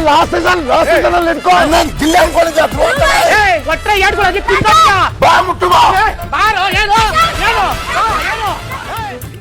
Last season ಅಲ್ಲಿ ಇಟ್ಕೋ ಗಿಲ್ಲಿ ಅನ್ಕೊಂಡಿದ್ದೆ ಕೊಟ್ರೆ ಹೇಳ್ಕೊಳಕ್ಕೆ ಬಾ ಮುಟ್ಟು ಬಾ ಬಾರೋ ಏನು ಏನು ಏನು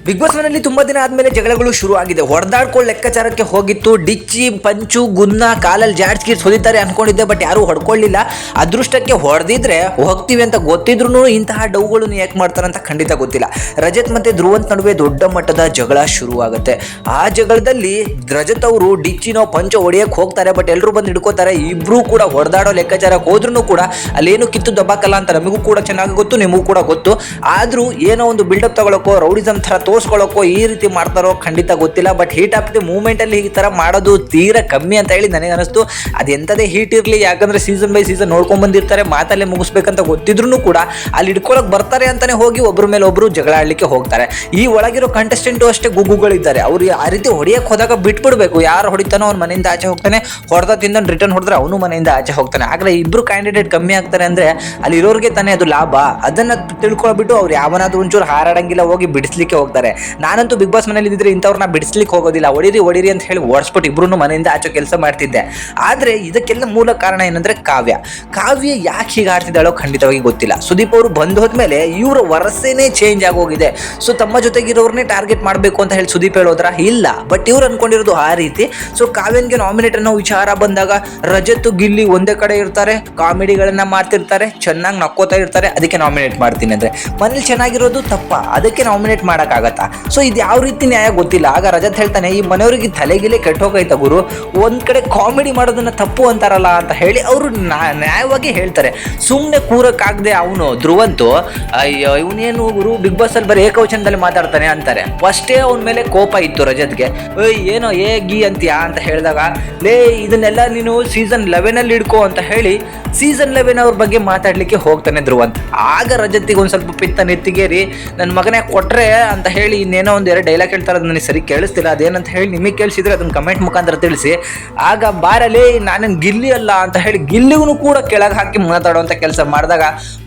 ಬಿಗ್ ಬಾಸ್ ಮನೆಯಲ್ಲಿ ತುಂಬಾ ದಿನ ಆದ್ಮೇಲೆ ಜಗಳಗಳು ಶುರು ಆಗಿದೆ. ಹೊಡೆದಾಡ್ಕೊಳ್ಳೋ ಲೆಕ್ಕಾಚಾರಕ್ಕೆ ಹೋಗಿತ್ತು. ಡಿಚ್ಚಿ, ಪಂಚು, ಗುನ್ನ ಕಾಲಲ್ಲಿ ಜಾಡ್ಸ್ಕೀರ್ಸ್ ಹೊಡಿತಾರೆ ಅನ್ಕೊಂಡಿದ್ದೆ, ಬಟ್ ಯಾರು ಹೊಡ್ಕೊಳ್ಳಿಲ್ಲ. ಅದೃಷ್ಟಕ್ಕೆ ಹೊಡೆದಿದ್ರೆ ಹೋಗ್ತೀವಿ ಅಂತ ಗೊತ್ತಿದ್ರು ಇಂತಹ ಡೌಗಳು ಯಾಕೆ ಮಾಡ್ತಾರೆ ಅಂತ ಖಂಡಿತ ಗೊತ್ತಿಲ್ಲ. ರಜತ್ ಮತ್ತೆ ಧ್ರುವಂತ್ ನಡುವೆ ದೊಡ್ಡ ಮಟ್ಟದ ಜಗಳ ಶುರು ಆಗುತ್ತೆ. ಆ ಜಗಳದಲ್ಲಿ ರಜತ್ ಅವರು ಡಿಚ್ಚಿನೋ ಪಂಚೋ ಹೊಡೆಯಕ್ಕೆ ಹೋಗ್ತಾರೆ, ಬಟ್ ಎಲ್ಲರೂ ಬಂದು ಹಿಡ್ಕೋತಾರೆ. ಇಬ್ರು ಕೂಡ ಹೊಡೆದಾಡೋ ಲೆಕ್ಕಾಚಾರಕ್ಕೆ ಹೋದ್ರೂ ಕೂಡ ಅಲ್ಲೇನು ಕಿತ್ತು ದಬ್ಬಾಕಲ್ಲ ಅಂತ ನಮಗೂ ಕೂಡ ಚೆನ್ನಾಗಿ ಗೊತ್ತು, ನಿಮಗೂ ಕೂಡ ಗೊತ್ತು. ಆದ್ರೂ ಏನೋ ಒಂದು ಬಿಲ್ಡಪ್ ತಗೊಳಕ್ಕೋ ರೌಡಿಸಮ್ ಥರ ತೋರಿಸ್ಕೊಳ್ಳೋಕ್ಕೋ ಈ ರೀತಿ ಮಾಡ್ತಾರೋ ಖಂಡಿತ ಗೊತ್ತಿಲ್ಲ. But heat of the moment ಅಲ್ಲಿ ಈ ತರ ಮಾಡೋದು ತೀರಾ ಕಮ್ಮಿ ಅಂತ ಹೇಳಿ ನನಗೆ ಅನಿಸ್ತು. ಅದೆಂಥದೇ ಹೀಟ್ ಇರಲಿ, ಯಾಕಂದ್ರೆ ಸೀಸನ್ ಬೈ ಸೀಸನ್ ನೋಡ್ಕೊಂಡ್ ಬಂದಿರ್ತಾರೆ, ಮಾತಲ್ಲೇ ಮುಗಿಸ್ಬೇಕಂತ ಗೊತ್ತಿದ್ರು ಕೂಡ ಅಲ್ಲಿ ಹಿಡ್ಕೊಳಕ್ ಬರ್ತಾರೆ ಅಂತಾನೆ ಹೋಗಿ ಒಬ್ಬರ ಮೇಲೆ ಒಬ್ರು ಜಗಳ ಆಡ್ಲಿಕ್ಕೆ ಹೋಗ್ತಾರೆ. ಈ ಒಳಗಿರೋ ಕಂಟೆಸ್ಟೆಂಟು ಅಷ್ಟೇ ಗುಗ್ಗುಗಳಿದ್ದಾರೆ. ಅವ್ರು ಆ ರೀತಿ ಹೊಡಿಯಕ್ಕೆ ಹೋದಾಗ ಬಿಟ್ಬಿಡ್ಬೇಕು. ಯಾರು ಹೊಡಿತಾನೋ ಅವ್ನ ಮನೆಯಿಂದ ಆಚೆ ಹೋಗ್ತಾನೆ, ಹೊಡೆದ ತಿಂದ ರಿಟರ್ನ್ ಹೊಡೆದ್ರೆ ಅವನು ಮನೆಯಿಂದ ಆಚೆ ಹೋಗ್ತಾನೆ. ಆಗಲೇ ಇಬ್ರು ಕ್ಯಾಂಡಿಡೇಟ್ ಕಮ್ಮಿ ಆಗ್ತಾರೆ ಅಂದ್ರೆ ಅಲ್ಲಿ ಇರೋರಿಗೆ ತಾನೇ ಅದು ಲಾಭ. ಅದನ್ನ ತಿಳ್ಕೊಳ್ಬಿಟ್ಟು ಅವ್ರು ಯಾವನಾದ್ರೂ ಒಂಚೂರು ಹಾರಾಡಂಗಿಲ್ಲ, ಹೋಗಿ ಬಿಡಿಸ್ಲಿಕ್ಕೆ ಹೋಗ್ತಾರೆ. ನಾನಂತೂ ಬಿಗ್ ಬಾಸ್ ಮನೇಲಿ ಇದ್ರೆ ಇಂಥವ್ರನ್ನ ಬಿಡಿಸ್ಲಿಕ್ಕೆ ಹೋಗೋದಿಲ್ಲ. ಹೊಡಿರಿ ಅಂತ ಹೇಳಿ ಓಡಿಸ್ಬಿಟ್ಟು ಇಬ್ರು ಮನೆಯಿಂದ ಆಚೆ ಕೆಲಸ ಮಾಡ್ತಿದ್ದೆ. ಆದ್ರೆ ಇದಕ್ಕೆಲ್ಲ ಮೂಲ ಕಾರಣ ಏನಂದ್ರೆ ಕಾವ್ಯ ಯಾಕೆ ಹೀಗೆ ಆಡ್ತಿದ್ದಾಳೋ ಖಂಡಿತವಾಗಿ ಗೊತ್ತಿಲ್ಲ. ಸುದೀಪ್ ಅವರು ಬಂದು ಹೋದ್ಮೇಲೆ ಇವರ ವರಸೆನೇ ಚೇಂಜ್ ಆಗೋಗಿದೆ. ಸೊ ತಮ್ಮ ಜೊತೆಗಿರೋರ್ನೇ ಟಾರ್ಗೆಟ್ ಮಾಡಬೇಕು ಅಂತ ಹೇಳಿ ಸುದೀಪ್ ಹೇಳೋದ್ರ ಇಲ್ಲ, ಬಟ್ ಇವ್ರು ಅನ್ಕೊಂಡಿರೋದು ಆ ರೀತಿ. ಸೊ ಕಾವ್ಯನ್ಗೆ ನಾಮಿನೇಟ್ ಅನ್ನೋ ವಿಚಾರ ಬಂದಾಗ ರಜತ್ ಗಿಲ್ಲಿ ಒಂದೇ ಕಡೆ ಇರ್ತಾರೆ, ಕಾಮಿಡಿಗಳನ್ನ ಮಾಡ್ತಿರ್ತಾರೆ, ಚೆನ್ನಾಗಿ ನಕ್ಕೋತಾ ಇರ್ತಾರೆ. ಅದಕ್ಕೆ ನಾಮಿನೇಟ್ ಮಾಡ್ತೀನಿ ಅಂದ್ರೆ ಮನೇಲಿ ಚೆನ್ನಾಗಿರೋದು ತಪ್ಪ, ಅದಕ್ಕೆ ನಾಮಿನೇಟ್ ಮಾಡಕ್ಕಾಗತ್ತಾ? ಸೊ ಇದು ಯಾವ ರೀತಿ ನ್ಯಾಯ ಗೊತ್ತಿಲ್ಲ. ಆಗ ರಜತ್ ಹೇಳ್ತಾನೆ, ಈ ಮನೆಯವ್ರಿಗೆ ತಲೆಗಿಲೆ ಕೆಟ್ಟ ಹೋಗೈತ ಗುರು, ಒಂದ್ ಕಡೆ ಕಾಮಿಡಿ ಮಾಡೋದನ್ನ ತಪ್ಪು ಅಂತಾರಲ್ಲ ಅಂತ ಹೇಳಿ ಅವರು ನ್ಯಾಯವಾಗಿ ಹೇಳ್ತಾರೆ. ಸುಮ್ಮನೆ ಕೂರಕ್ಕಾಗದೆ ಅವನು ಧ್ರುವಂತು, ಅಯ್ಯೋ ಇವನೇನು ಗುರು ಬಿಗ್ ಬಾಸ್ ಅಲ್ಲಿ ಬರೀ ಏಕವಚನದಲ್ಲಿ ಮಾತಾಡ್ತಾನೆ ಅಂತಾರೆ. ಫಸ್ಟೇ ಅವನ ಮೇಲೆ ಕೋಪ ಇತ್ತು ರಜತ್ಗೆ. ಏನೋ ಗಿ ಅಂತೀಯಾ ಅಂತ ಹೇಳಿದಾಗ, ಲೇ ಇದನ್ನೆಲ್ಲ ನೀನು ಸೀಸನ್ 11 ಅಲ್ಲಿ ಹಿಡ್ಕೋ ಅಂತ ಹೇಳಿ ಸೀಸನ್ 11 ಅವ್ರ ಬಗ್ಗೆ ಮಾತಾಡ್ಲಿಕ್ಕೆ ಹೋಗ್ತಾನೆ ಧ್ರುವಂತ್. ಆಗ ರಜತ್ತಿಗೆ ಒಂದ್ ಸ್ವಲ್ಪ ಪಿತ್ತ ನೆತ್ತಿಗೇರಿ, ನನ್ನ ಮಗನೇ ಕೊಟ್ರೆ ಅಂತ ಹೇಳಿ ಇನ್ನೇನೋ ಒಂದೆರಡು ಡೈಲಾಗ್ ಹೇಳ್ತಾರೆ, ಅದು ನನಗೆ ಸರಿ ಕೇಳಿಸ್ತಿಲ್ಲ. ಅದೇನಂತ ಹೇಳಿ ನಿಮಗೆ ಕೇಳಿಸಿದ್ರೆ ಅದನ್ನ ಕಮೆಂಟ್ ಮುಖಾಂತರ ತಿಳಿಸಿ. ಆಗ ಬಾರಲ್ಲಿ ನಾನೇನು ಗಿಲ್ಲಿ ಅಲ್ಲ ಅಂತ ಹೇಳಿ ಗಿಲ್ಲಿಗೂ ಕೂಡ ಕೆಳಗೆ ಹಾಕಿ ಮಾತಾಡುವಂತ ಕೆಲಸ ಮಾಡಿದಾಗ,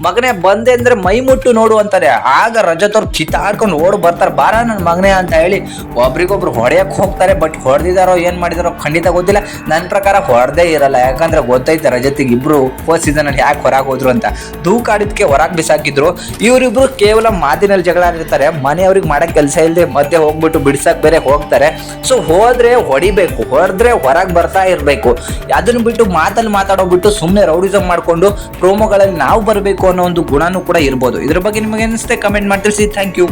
ಮಗನೇ ಬಂದೆ ಅಂದ್ರೆ ಮೈ ಮುಟ್ಟು ನೋಡು ಅಂತಾರೆ. ಆಗ ರಜತ್ ಅವ್ರು ಚಿತ್ತಾಡ್ಕೊಂಡು ಓಡ್ ಬರ್ತಾರೆ, ಬಾರ ನನ್ನ ಮಗನೇ ಅಂತ ಹೇಳಿ ಒಬ್ರಿಗೊಬ್ರು ಹೊಡೆಯಕ್ಕೆ ಹೋಗ್ತಾರೆ. ಬಟ್ ಹೊಡೆದಿದಾರೋ ಏನ್ ಮಾಡಿದಾರೋ ಖಂಡಿತ ಗೊತ್ತಿಲ್ಲ. ನನ್ನ ಪ್ರಕಾರ ಹೊಡೆದೇ ಇರಲ್ಲ, ಯಾಕಂದ್ರೆ ಗೊತ್ತೈತೆ ರಜತಿಗೆ ಇಬ್ರು ಫಸ್ಟ್ ಸೀಸನ್ ಅಲ್ಲಿ ಯಾಕೆ ಹೊರಗೆ ಹೋದ್ರು ಅಂತ. ದೂಕಾಡಿದ್ಕೆ ಹೊರಗೆ ಬಿಸಾಕಿದ್ರು. ಇವರಿಬ್ರು ಕೇವಲ ಮಾತಿನಲ್ಲಿ ಜಗಳ ಆಡಿರ್ತಾರೆ, ಮನೆಯವ್ರಿಗೆ ಮಾಡಕ್ ಕೆಲಸ ಇಲ್ಲದೆ ಮಧ್ಯೆ ಹೋಗ್ಬಿಟ್ಟು ಬಿಡ್ಸಕ್ ಬೇರೆ ಹೋಗ್ತಾರೆ. ಸೊ ಹೋದ್ರೆ ಹೊಡಿಬೇಕು, ಹೊಡೆದ್ರೆ ಹೊರಗೆ ಬರ್ತಾ ಇರಬೇಕು. ಅದನ್ನ ಬಿಟ್ಟು ಮಾತಲ್ಲಿ ಮಾತಾಡೋಗ್ಬಿಟ್ಟು ಸುಮ್ಮನೆ ರೌಡಿಸಮ್ ಮಾಡ್ಕೊಂಡು ಪ್ರೋಮೋಗಳಲ್ಲಿ ನಾವು ಬರಬೇಕು ಅನ್ನೋ ಒಂದು ಗುಣನೂ ಕೂಡ ಇರ್ಬೋದು. ಇದ್ರ ಬಗ್ಗೆ ನಿಮಗೆ ಅನಿಸುತ್ತೆ ಕಮೆಂಟ್ ಮಾಡಿ ತಿಳಿಸಿ. Thank you.